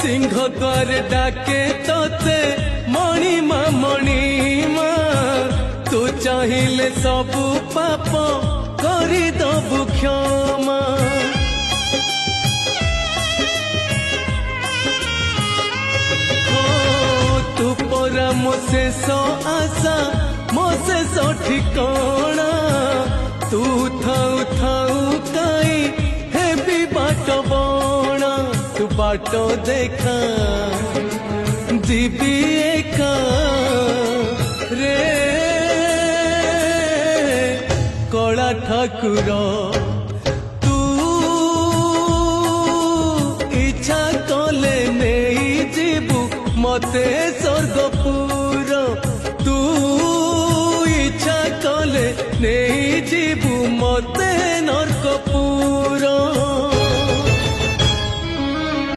सिंह द्वार डाके तोते मणिमा मणिमा तू चाहिए सबु पाप करी दबु क्षमा तू परा मो शेष आशा मो शेष ठिकाना तू थाऊ थाऊ काई हेबी बाट बणा तू बाट देखा जीवी एका रे कला ठाकुर तू इच्छा कले नहीं जीवु मते